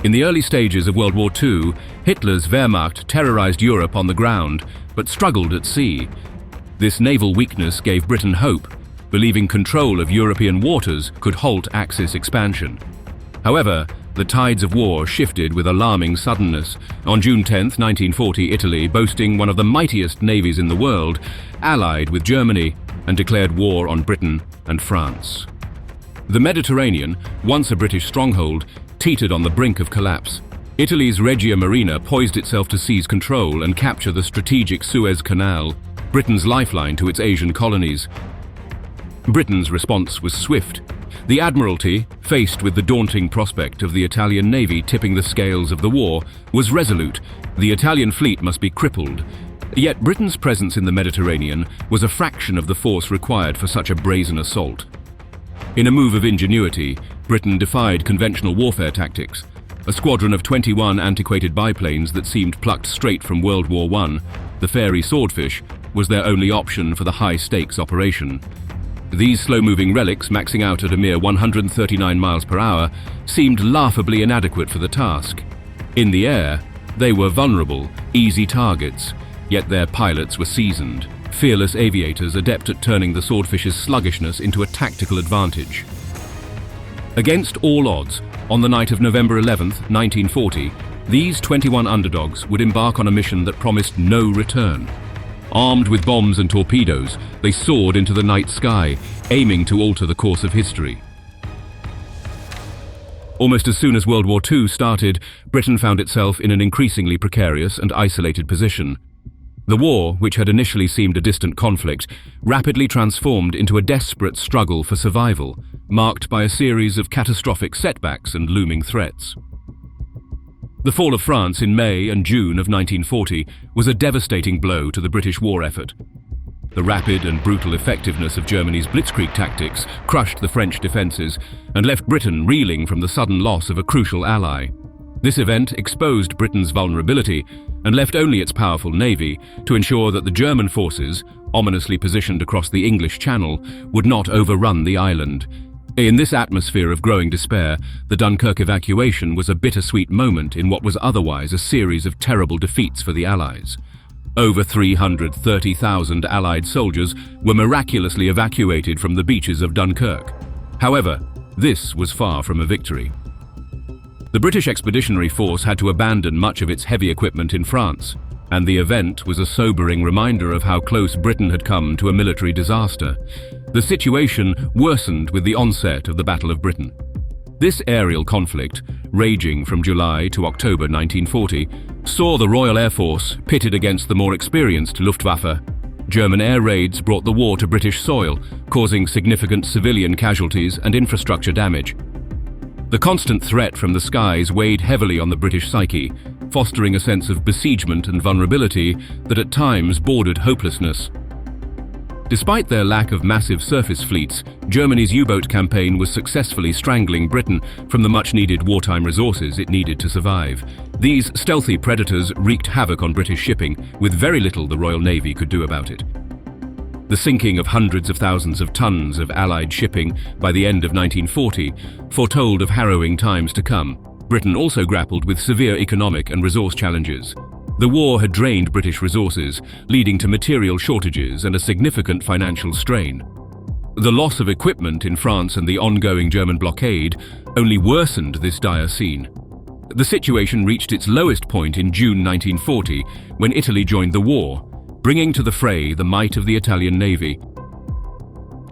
In the early stages of World War II, Hitler's Wehrmacht terrorized Europe on the ground, but struggled at sea. This naval weakness gave Britain hope, believing control of European waters could halt Axis expansion. However, the tides of war shifted with alarming suddenness. On June 10, 1940, Italy, boasting one of the mightiest navies in the world, allied with Germany and declared war on Britain and France. The Mediterranean, once a British stronghold, teetered on the brink of collapse. Italy's Regia Marina poised itself to seize control and capture the strategic Suez Canal, Britain's lifeline to its Asian colonies. Britain's response was swift. The Admiralty, faced with the daunting prospect of the Italian Navy tipping the scales of the war, was resolute. The Italian fleet must be crippled. Yet Britain's presence in the Mediterranean was a fraction of the force required for such a brazen assault. In a move of ingenuity, Britain defied conventional warfare tactics. A squadron of 21 antiquated biplanes that seemed plucked straight from World War I, the fairy Swordfish, was their only option for the high-stakes operation. These slow-moving relics, maxing out at a mere 139 miles per hour, seemed laughably inadequate for the task. In the air, they were vulnerable, easy targets, yet their pilots were seasoned, fearless aviators adept at turning the Swordfish's sluggishness into a tactical advantage. Against all odds, on the night of November 11, 1940, these 21 underdogs would embark on a mission that promised no return. Armed with bombs and torpedoes, they soared into the night sky, aiming to alter the course of history. Almost as soon as World War II started, Britain found itself in an increasingly precarious and isolated position. The war, which had initially seemed a distant conflict, rapidly transformed into a desperate struggle for survival, marked by a series of catastrophic setbacks and looming threats. The fall of France in May and June of 1940 was a devastating blow to the British war effort. The rapid and brutal effectiveness of Germany's blitzkrieg tactics crushed the French defences and left Britain reeling from the sudden loss of a crucial ally. This event exposed Britain's vulnerability and left only its powerful navy to ensure that the German forces, ominously positioned across the English Channel, would not overrun the island. In this atmosphere of growing despair, the Dunkirk evacuation was a bittersweet moment in what was otherwise a series of terrible defeats for the Allies. Over 330,000 Allied soldiers were miraculously evacuated from the beaches of Dunkirk. However, this was far from a victory. The British Expeditionary Force had to abandon much of its heavy equipment in France, and the event was a sobering reminder of how close Britain had come to a military disaster. The situation worsened with the onset of the Battle of Britain. This aerial conflict, raging from July to October 1940, saw the Royal Air Force pitted against the more experienced Luftwaffe. German air raids brought the war to British soil, causing significant civilian casualties and infrastructure damage. The constant threat from the skies weighed heavily on the British psyche, fostering a sense of besiegement and vulnerability that at times bordered hopelessness. Despite their lack of massive surface fleets, Germany's U-boat campaign was successfully strangling Britain from the much-needed wartime resources it needed to survive. These stealthy predators wreaked havoc on British shipping, with very little the Royal Navy could do about it. The sinking of hundreds of thousands of tons of Allied shipping by the end of 1940 foretold of harrowing times to come. Britain also grappled with severe economic and resource challenges. The war had drained British resources, leading to material shortages and a significant financial strain. The loss of equipment in France and the ongoing German blockade only worsened this dire scene. The situation reached its lowest point in June 1940, when Italy joined the war, bringing to the fray the might of the Italian Navy.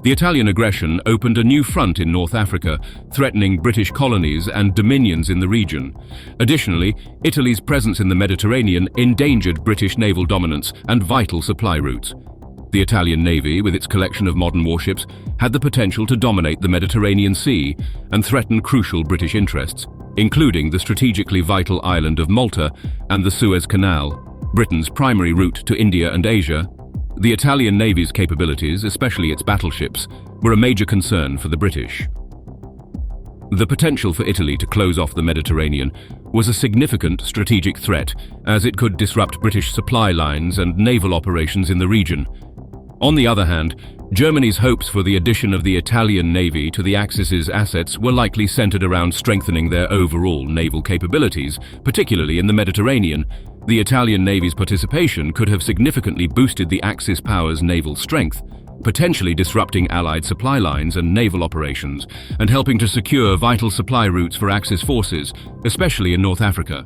The Italian aggression opened a new front in North Africa, threatening British colonies and dominions in the region. Additionally, Italy's presence in the Mediterranean endangered British naval dominance and vital supply routes. The Italian Navy, with its collection of modern warships, had the potential to dominate the Mediterranean Sea and threaten crucial British interests, including the strategically vital island of Malta and the Suez Canal, Britain's primary route to India and Asia. The Italian Navy's capabilities, especially its battleships, were a major concern for the British. The potential for Italy to close off the Mediterranean was a significant strategic threat, as it could disrupt British supply lines and naval operations in the region. On the other hand, Germany's hopes for the addition of the Italian Navy to the Axis's assets were likely centered around strengthening their overall naval capabilities, particularly in the Mediterranean. The Italian Navy's participation could have significantly boosted the Axis power's naval strength, potentially disrupting Allied supply lines and naval operations, and helping to secure vital supply routes for Axis forces, especially in North Africa.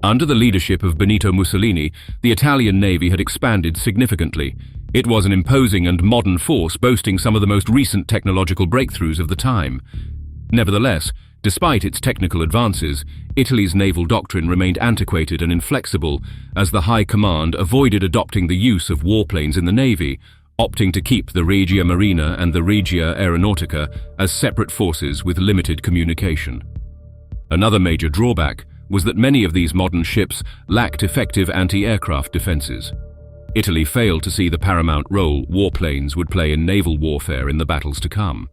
Under the leadership of Benito Mussolini, the Italian Navy had expanded significantly. It was an imposing and modern force boasting some of the most recent technological breakthroughs of the time. Nevertheless, despite its technical advances, Italy's naval doctrine remained antiquated and inflexible, as the High Command avoided adopting the use of warplanes in the Navy, opting to keep the Regia Marina and the Regia Aeronautica as separate forces with limited communication. Another major drawback was that many of these modern ships lacked effective anti-aircraft defenses. Italy failed to see the paramount role warplanes would play in naval warfare in the battles to come.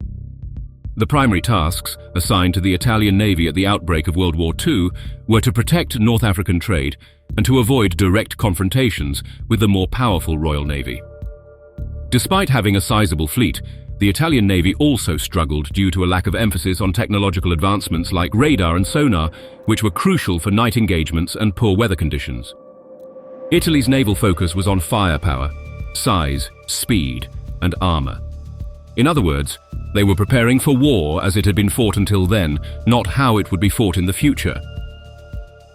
The primary tasks assigned to the Italian Navy at the outbreak of World War II were to protect North African trade and to avoid direct confrontations with the more powerful Royal Navy. Despite having a sizable fleet, the Italian Navy also struggled due to a lack of emphasis on technological advancements like radar and sonar, which were crucial for night engagements and poor weather conditions. Italy's naval focus was on firepower, size, speed, and armor. In other words, they were preparing for war as it had been fought until then, not how it would be fought in the future.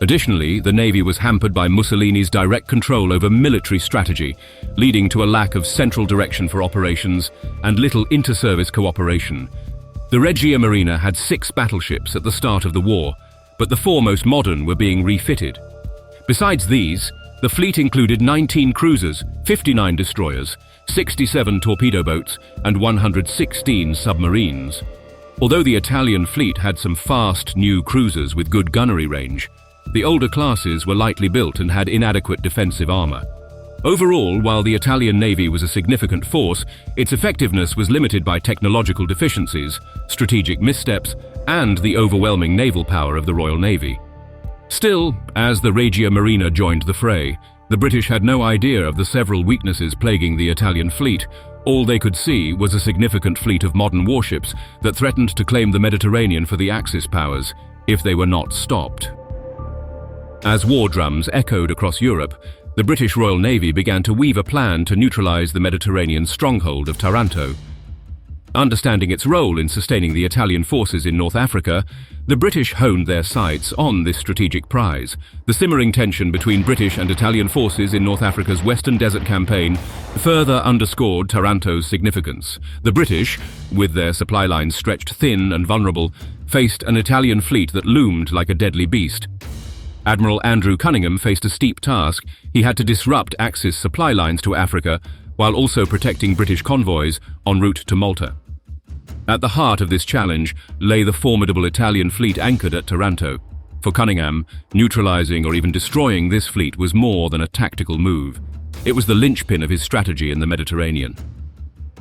Additionally, the Navy was hampered by Mussolini's direct control over military strategy, leading to a lack of central direction for operations and little inter-service cooperation. The Regia Marina had 6 battleships at the start of the war, but the 4 most modern were being refitted. Besides these, the fleet included 19 cruisers, 59 destroyers, 67 torpedo boats, and 116 submarines. Although the Italian fleet had some fast new cruisers with good gunnery range, the older classes were lightly built and had inadequate defensive armor. Overall, while the Italian Navy was a significant force, its effectiveness was limited by technological deficiencies, strategic missteps, and the overwhelming naval power of the Royal Navy. Still, as the Regia Marina joined the fray, the British had no idea of the several weaknesses plaguing the Italian fleet. All they could see was a significant fleet of modern warships that threatened to claim the Mediterranean for the Axis powers if they were not stopped. As war drums echoed across Europe, the British Royal Navy began to weave a plan to neutralize the Mediterranean stronghold of Taranto. Understanding its role in sustaining the Italian forces in North Africa, the British honed their sights on this strategic prize. The simmering tension between British and Italian forces in North Africa's Western Desert Campaign further underscored Taranto's significance. The British, with their supply lines stretched thin and vulnerable, faced an Italian fleet that loomed like a deadly beast. Admiral Andrew Cunningham faced a steep task. He had to disrupt Axis supply lines to Africa while also protecting British convoys en route to Malta. At the heart of this challenge lay the formidable Italian fleet anchored at Taranto. For Cunningham, neutralizing or even destroying this fleet was more than a tactical move. It was the linchpin of his strategy in the Mediterranean.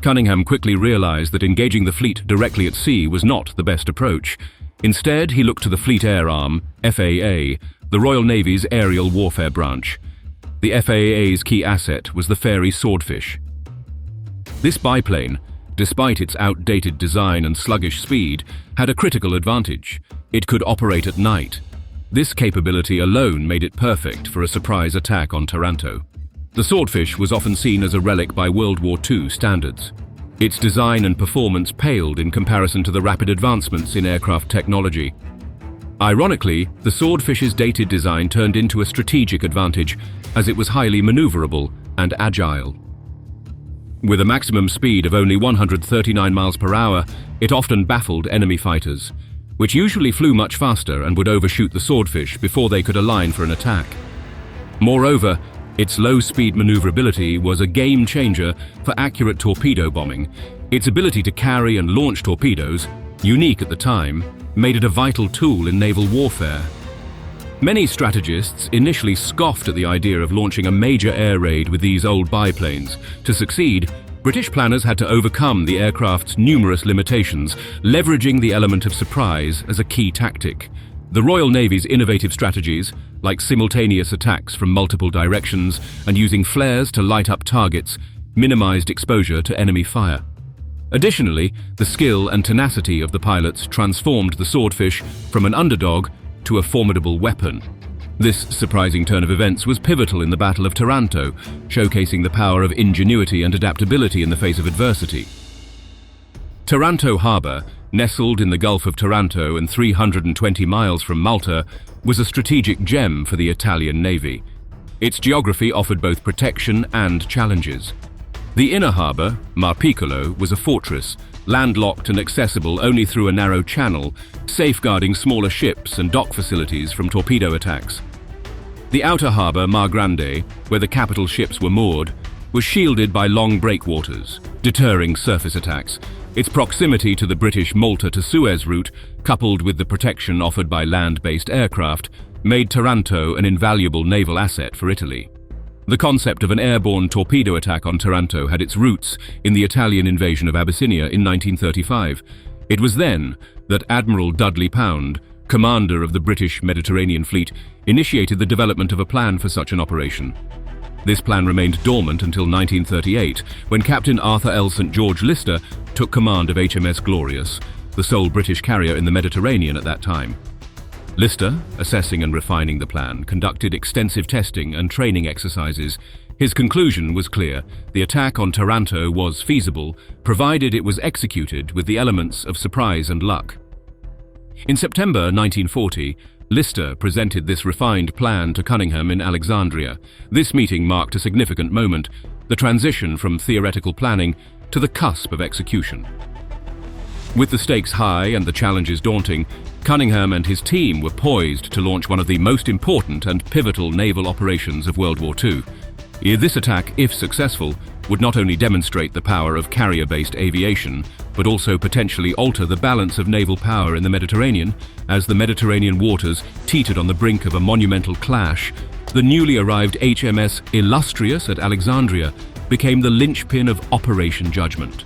Cunningham quickly realized that engaging the fleet directly at sea was not the best approach. Instead, he looked to the Fleet Air Arm, FAA, the Royal Navy's aerial warfare branch. The FAA's key asset was the ferry Swordfish. This biplane, despite its outdated design and sluggish speed, had a critical advantage. It could operate at night. This capability alone made it perfect for a surprise attack on Taranto. The Swordfish was often seen as a relic by World War II standards. Its design and performance paled in comparison to the rapid advancements in aircraft technology. Ironically, the Swordfish's dated design turned into a strategic advantage, as it was highly maneuverable and agile. With a maximum speed of only 139 miles per hour, it often baffled enemy fighters, which usually flew much faster and would overshoot the Swordfish before they could align for an attack. Moreover, its low-speed maneuverability was a game-changer for accurate torpedo bombing. Its ability to carry and launch torpedoes, unique at the time, made it a vital tool in naval warfare. Many strategists initially scoffed at the idea of launching a major air raid with these old biplanes. To succeed, British planners had to overcome the aircraft's numerous limitations, leveraging the element of surprise as a key tactic. The Royal Navy's innovative strategies, like simultaneous attacks from multiple directions and using flares to light up targets, minimized exposure to enemy fire. Additionally, the skill and tenacity of the pilots transformed the Swordfish from an underdog to a formidable weapon. This surprising turn of events was pivotal in the Battle of Taranto, showcasing the power of ingenuity and adaptability in the face of adversity. Taranto Harbour, nestled in the Gulf of Taranto and 320 miles from Malta, was a strategic gem for the Italian Navy. Its geography offered both protection and challenges. The inner harbour, Mar Piccolo, was a fortress, landlocked and accessible only through a narrow channel, safeguarding smaller ships and dock facilities from torpedo attacks. The outer harbour, Mar Grande, where the capital ships were moored, was shielded by long breakwaters, deterring surface attacks. Its proximity to the British Malta to Suez route, coupled with the protection offered by land-based aircraft, made Taranto an invaluable naval asset for Italy. The concept of an airborne torpedo attack on Taranto had its roots in the Italian invasion of Abyssinia in 1935. It was then that Admiral Dudley Pound, commander of the British Mediterranean Fleet, initiated the development of a plan for such an operation. This plan remained dormant until 1938, when Captain Arthur L. St. George Lister took command of HMS Glorious, the sole British carrier in the Mediterranean at that time. Lister, assessing and refining the plan, conducted extensive testing and training exercises. His conclusion was clear: the attack on Taranto was feasible, provided it was executed with the elements of surprise and luck. In September 1940, Lister presented this refined plan to Cunningham in Alexandria. This meeting marked a significant moment, the transition from theoretical planning to the cusp of execution. With the stakes high and the challenges daunting, Cunningham and his team were poised to launch one of the most important and pivotal naval operations of World War II. This attack, if successful, would not only demonstrate the power of carrier-based aviation, but also potentially alter the balance of naval power in the Mediterranean. As the Mediterranean waters teetered on the brink of a monumental clash, the newly arrived HMS Illustrious at Alexandria became the linchpin of Operation Judgment.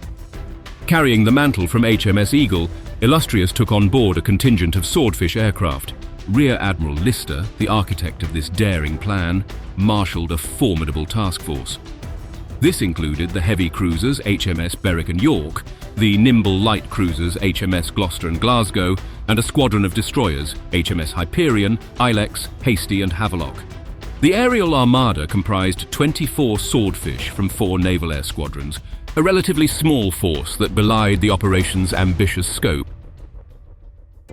Carrying the mantle from HMS Eagle, Illustrious took on board a contingent of Swordfish aircraft. Rear Admiral Lister, the architect of this daring plan, marshalled a formidable task force. This included the heavy cruisers HMS Berwick and York, the nimble light cruisers HMS Gloucester and Glasgow, and a squadron of destroyers HMS Hyperion, Ilex, Hasty and Havelock. The aerial armada comprised 24 Swordfish from 4 naval air squadrons, a relatively small force that belied the operation's ambitious scope.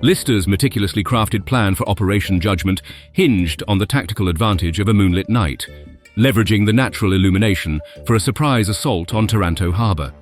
Lister's meticulously crafted plan for Operation Judgment hinged on the tactical advantage of a moonlit night, leveraging the natural illumination for a surprise assault on Taranto Harbour.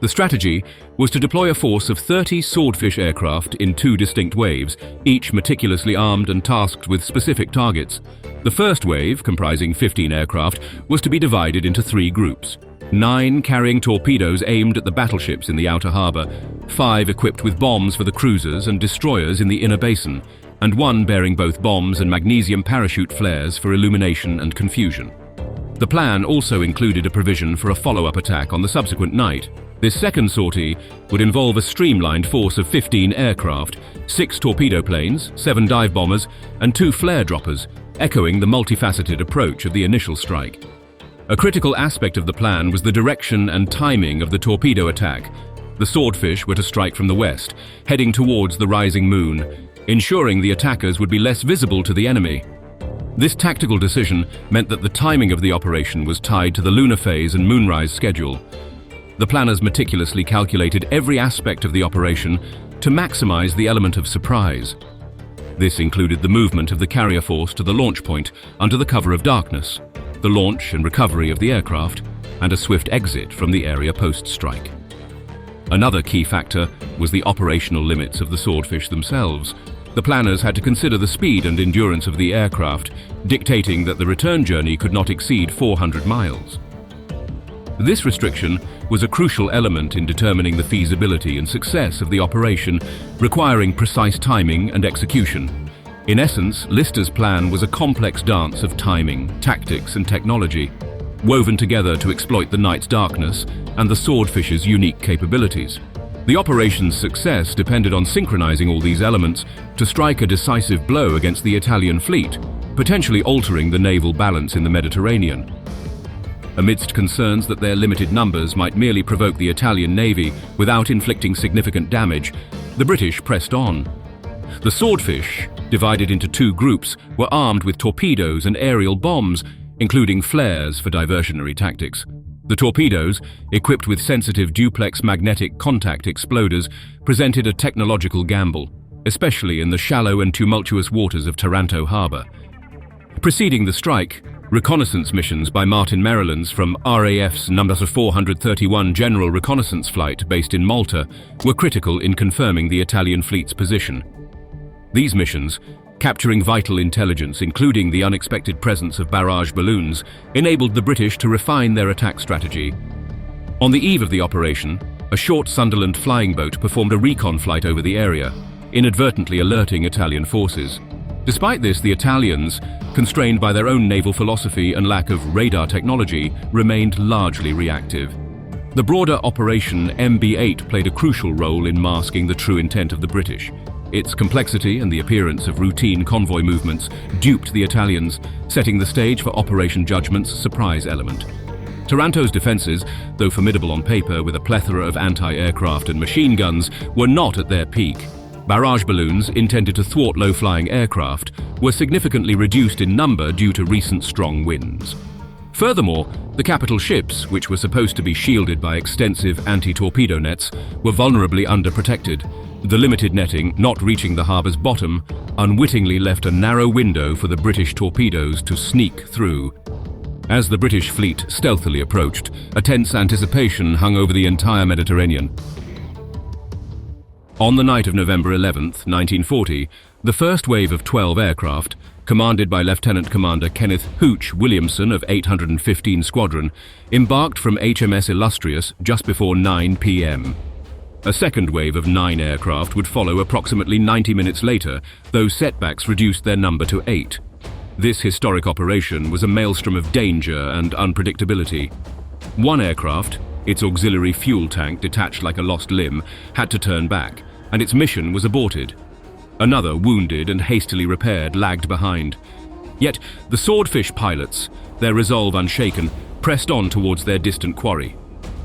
The strategy was to deploy a force of 30 Swordfish aircraft in 2 distinct waves, each meticulously armed and tasked with specific targets. The first wave, comprising 15 aircraft, was to be divided into 3 groups. 9 carrying torpedoes aimed at the battleships in the outer harbour, 5 equipped with bombs for the cruisers and destroyers in the inner basin, and 1 bearing both bombs and magnesium parachute flares for illumination and confusion. The plan also included a provision for a follow-up attack on the subsequent night. This second sortie would involve a streamlined force of 15 aircraft, 6 torpedo planes, 7 dive bombers, and 2 flare droppers, echoing the multifaceted approach of the initial strike. A critical aspect of the plan was the direction and timing of the torpedo attack. The Swordfish were to strike from the west, heading towards the rising moon, ensuring the attackers would be less visible to the enemy. This tactical decision meant that the timing of the operation was tied to the lunar phase and moonrise schedule. The planners meticulously calculated every aspect of the operation to maximize the element of surprise. This included the movement of the carrier force to the launch point under the cover of darkness, the launch and recovery of the aircraft, and a swift exit from the area post-strike. Another key factor was the operational limits of the Swordfish themselves. The planners had to consider the speed and endurance of the aircraft, dictating that the return journey could not exceed 400 miles. This restriction was a crucial element in determining the feasibility and success of the operation, requiring precise timing and execution. In essence, Lister's plan was a complex dance of timing, tactics, and technology, woven together to exploit the night's darkness and the Swordfish's unique capabilities. The operation's success depended on synchronizing all these elements to strike a decisive blow against the Italian fleet, potentially altering the naval balance in the Mediterranean. Amidst concerns that their limited numbers might merely provoke the Italian navy without inflicting significant damage, the British pressed on. The Swordfish, divided into two groups, were armed with torpedoes and aerial bombs, including flares for diversionary tactics. The torpedoes, equipped with sensitive duplex magnetic contact exploders, presented a technological gamble, especially in the shallow and tumultuous waters of Taranto harbour. Preceding the strike, reconnaissance missions by Martin Marylands from RAF's No. 431 General Reconnaissance Flight based in Malta were critical in confirming the Italian fleet's position. These missions, capturing vital intelligence including the unexpected presence of barrage balloons, enabled the British to refine their attack strategy. On the eve of the operation, a short Sunderland flying boat performed a recon flight over the area, inadvertently alerting Italian forces. Despite this, the Italians, constrained by their own naval philosophy and lack of radar technology, remained largely reactive. The broader Operation MB8 played a crucial role in masking the true intent of the British. Its complexity and the appearance of routine convoy movements duped the Italians, setting the stage for Operation Judgment's surprise element. Taranto's defences, though formidable on paper with a plethora of anti-aircraft and machine guns, were not at their peak. Barrage balloons, intended to thwart low-flying aircraft, were significantly reduced in number due to recent strong winds. Furthermore, the capital ships, which were supposed to be shielded by extensive anti-torpedo nets, were vulnerably underprotected. The limited netting, not reaching the harbour's bottom, unwittingly left a narrow window for the British torpedoes to sneak through. As the British fleet stealthily approached, a tense anticipation hung over the entire Mediterranean. On the night of November 11th, 1940, the first wave of 12 aircraft, commanded by Lieutenant Commander Kenneth "Hooch" Williamson of 815 Squadron, embarked from HMS Illustrious just before 9 p.m. A second wave of 9 aircraft would follow approximately 90 minutes later, though setbacks reduced their number to 8. This historic operation was a maelstrom of danger and unpredictability. One aircraft, its auxiliary fuel tank detached like a lost limb, had to turn back, and its mission was aborted. Another, wounded and hastily repaired, lagged behind. Yet the Swordfish pilots, their resolve unshaken, pressed on towards their distant quarry.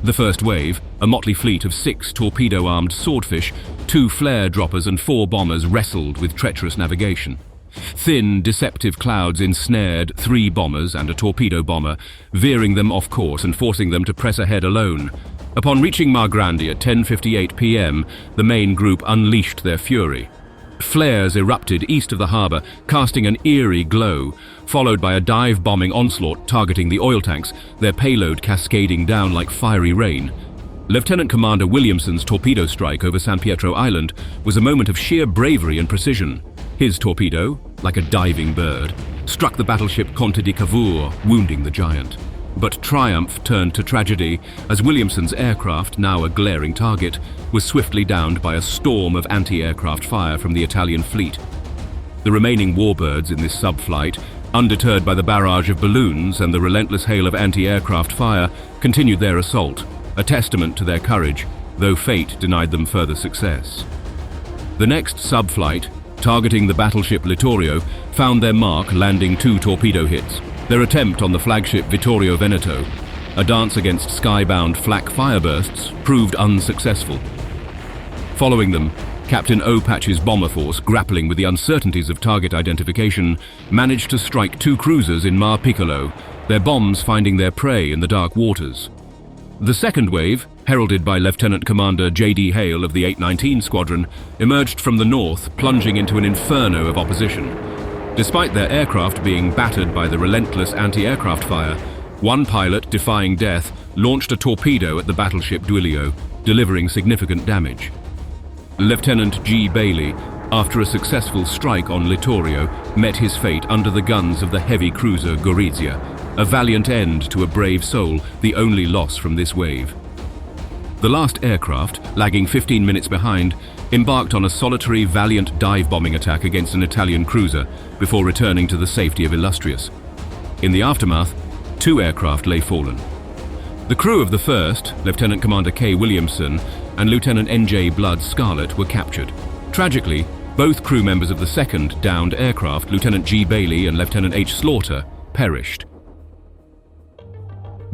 The first wave, a motley fleet of 6 torpedo-armed Swordfish, 2 flare droppers and 4 bombers wrestled with treacherous navigation. Thin, deceptive clouds ensnared 3 bombers and a torpedo bomber, veering them off course and forcing them to press ahead alone. Upon reaching Mar Grande at 10:58 p.m., the main group unleashed their fury. Flares erupted east of the harbour, casting an eerie glow, followed by a dive-bombing onslaught targeting the oil tanks, their payload cascading down like fiery rain. Lieutenant Commander Williamson's torpedo strike over San Pietro Island was a moment of sheer bravery and precision. His torpedo, like a diving bird, struck the battleship Conte di Cavour, wounding the giant. But triumph turned to tragedy as Williamson's aircraft, now a glaring target, was swiftly downed by a storm of anti-aircraft fire from the Italian fleet. The remaining warbirds in this subflight, undeterred by the barrage of balloons and the relentless hail of anti-aircraft fire, continued their assault, a testament to their courage, though fate denied them further success. The next subflight, targeting the battleship Littorio, found their mark, landing 2 torpedo hits. Their attempt on the flagship Vittorio Veneto, a dance against skybound flak firebursts, proved unsuccessful. Following them, Captain O'Patch's bomber force, grappling with the uncertainties of target identification, managed to strike 2 cruisers in Mar Piccolo, their bombs finding their prey in the dark waters. The second wave, heralded by Lieutenant Commander J.D. Hale of the 819 Squadron, emerged from the north, plunging into an inferno of opposition. Despite their aircraft being battered by the relentless anti-aircraft fire, one pilot, defying death, launched a torpedo at the battleship Duilio, delivering significant damage. Lieutenant G. Bailey, after a successful strike on Littorio, met his fate under the guns of the heavy cruiser Gorizia, a valiant end to a brave soul, the only loss from this wave. The last aircraft, lagging 15 minutes behind, embarked on a solitary, valiant dive-bombing attack against an Italian cruiser before returning to the safety of Illustrious. In the aftermath, 2 aircraft lay fallen. The crew of the first, Lieutenant Commander K. Williamson and Lieutenant N.J. Blood Scarlett, were captured. Tragically, both crew members of the second downed aircraft, Lieutenant G. Bailey and Lieutenant H. Slaughter, perished.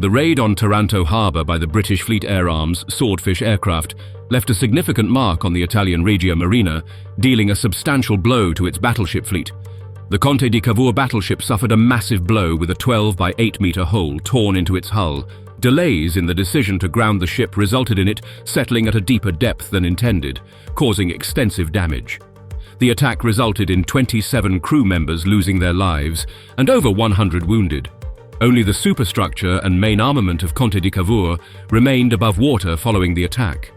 The raid on Taranto harbour by the British Fleet Air Arm's Swordfish aircraft left a significant mark on the Italian Regia Marina, dealing a substantial blow to its battleship fleet. The Conte di Cavour battleship suffered a massive blow with a 12 by 8 metre hole torn into its hull. Delays in the decision to ground the ship resulted in it settling at a deeper depth than intended, causing extensive damage. The attack resulted in 27 crew members losing their lives and over 100 wounded. Only the superstructure and main armament of Conte di Cavour remained above water following the attack.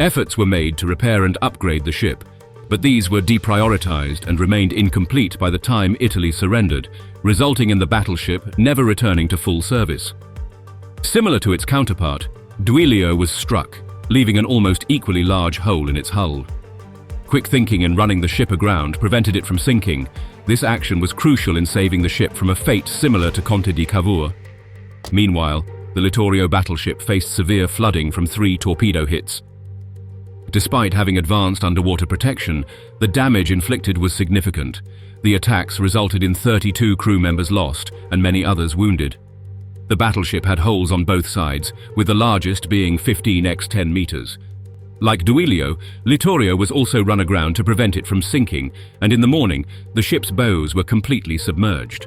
Efforts were made to repair and upgrade the ship, but these were deprioritized and remained incomplete by the time Italy surrendered, resulting in the battleship never returning to full service. Similar to its counterpart, Duilio was struck, leaving an almost equally large hole in its hull. Quick thinking in running the ship aground prevented it from sinking. This action was crucial in saving the ship from a fate similar to Conte di Cavour. Meanwhile, the Littorio battleship faced severe flooding from 3 torpedo hits. Despite having advanced underwater protection, the damage inflicted was significant. The attacks resulted in 32 crew members lost and many others wounded. The battleship had holes on both sides, with the largest being 15 x 10 meters. Like Duilio, Littorio was also run aground to prevent it from sinking, and in the morning, the ship's bows were completely submerged.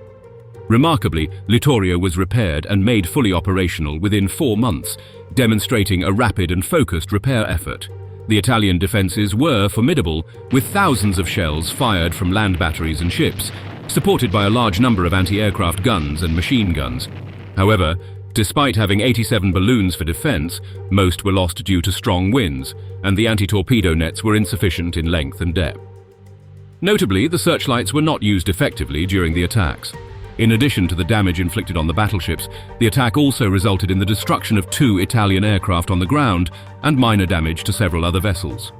Remarkably, Littorio was repaired and made fully operational within 4 months, demonstrating a rapid and focused repair effort. The Italian defences were formidable, with thousands of shells fired from land batteries and ships, supported by a large number of anti-aircraft guns and machine guns. However, despite having 87 balloons for defence, most were lost due to strong winds, and the anti-torpedo nets were insufficient in length and depth. Notably, the searchlights were not used effectively during the attacks. In addition to the damage inflicted on the battleships, the attack also resulted in the destruction of 2 Italian aircraft on the ground and minor damage to several other vessels.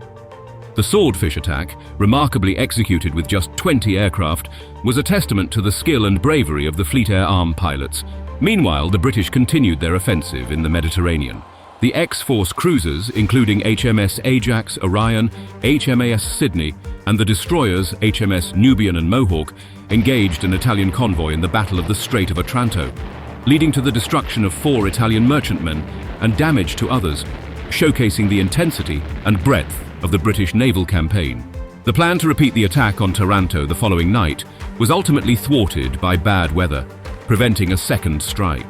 The Swordfish attack, remarkably executed with just 20 aircraft, was a testament to the skill and bravery of the Fleet Air Arm pilots. Meanwhile, the British continued their offensive in the Mediterranean. The X-Force cruisers, including HMS Ajax, Orion, HMAS Sydney, and the destroyers HMS Nubian and Mohawk, engaged an Italian convoy in the Battle of the Strait of Otranto, leading to the destruction of 4 Italian merchantmen and damage to others, showcasing the intensity and breadth of the British naval campaign. The plan to repeat the attack on Taranto the following night was ultimately thwarted by bad weather, preventing a second strike.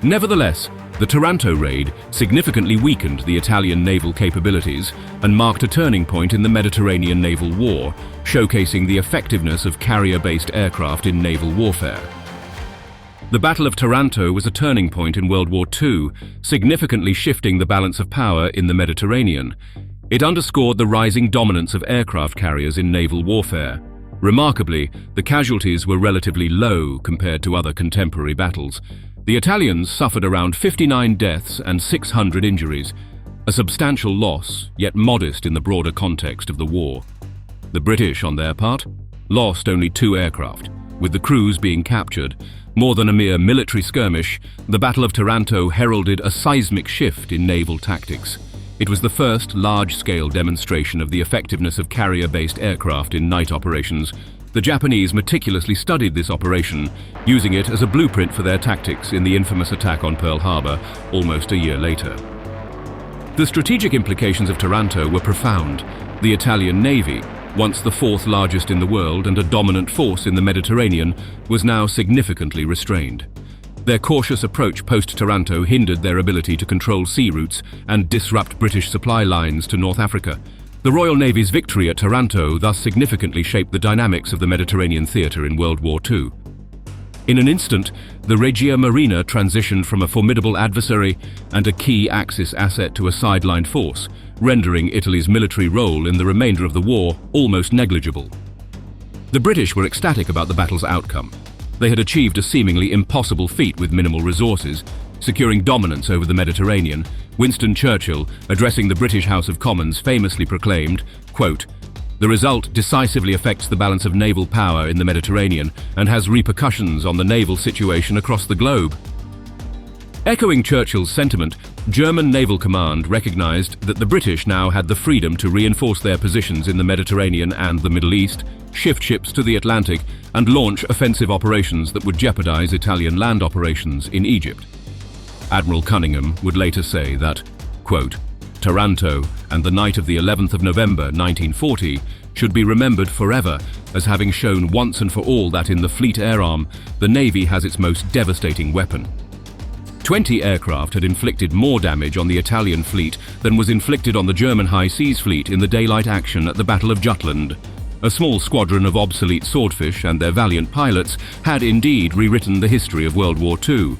Nevertheless, the Taranto raid significantly weakened the Italian naval capabilities and marked a turning point in the Mediterranean naval war, showcasing the effectiveness of carrier-based aircraft in naval warfare. The Battle of Taranto was a turning point in World War II, significantly shifting the balance of power in the Mediterranean. It underscored the rising dominance of aircraft carriers in naval warfare. Remarkably, the casualties were relatively low compared to other contemporary battles. The Italians suffered around 59 deaths and 600 injuries, a substantial loss, yet modest in the broader context of the war. The British, on their part, lost only 2 aircraft, with the crews being captured. More than a mere military skirmish, the Battle of Taranto heralded a seismic shift in naval tactics. It was the first large-scale demonstration of the effectiveness of carrier-based aircraft in night operations. The Japanese meticulously studied this operation, using it as a blueprint for their tactics in the infamous attack on Pearl Harbor almost a year later. The strategic implications of Taranto were profound. The Italian Navy, once the 4th largest in the world and a dominant force in the Mediterranean, was now significantly restrained. Their cautious approach post-Taranto hindered their ability to control sea routes and disrupt British supply lines to North Africa. The Royal Navy's victory at Taranto thus significantly shaped the dynamics of the Mediterranean theatre in World War II. In an instant, the Regia Marina transitioned from a formidable adversary and a key Axis asset to a sidelined force, rendering Italy's military role in the remainder of the war almost negligible. The British were ecstatic about the battle's outcome. They had achieved a seemingly impossible feat with minimal resources, securing dominance over the Mediterranean. Winston Churchill, addressing the British House of Commons, famously proclaimed, quote, "The result decisively affects the balance of naval power in the Mediterranean and has repercussions on the naval situation across the globe." Echoing Churchill's sentiment, German Naval Command recognized that the British now had the freedom to reinforce their positions in the Mediterranean and the Middle East, shift ships to the Atlantic, and launch offensive operations that would jeopardize Italian land operations in Egypt. Admiral Cunningham would later say that, quote, Taranto and the night of the 11th of November 1940 should be remembered forever as having shown once and for all that in the Fleet Air Arm, the Navy has its most devastating weapon. 20 aircraft had inflicted more damage on the Italian fleet than was inflicted on the German High Seas Fleet in the daylight action at the Battle of Jutland. A small squadron of obsolete Swordfish and their valiant pilots had indeed rewritten the history of World War II.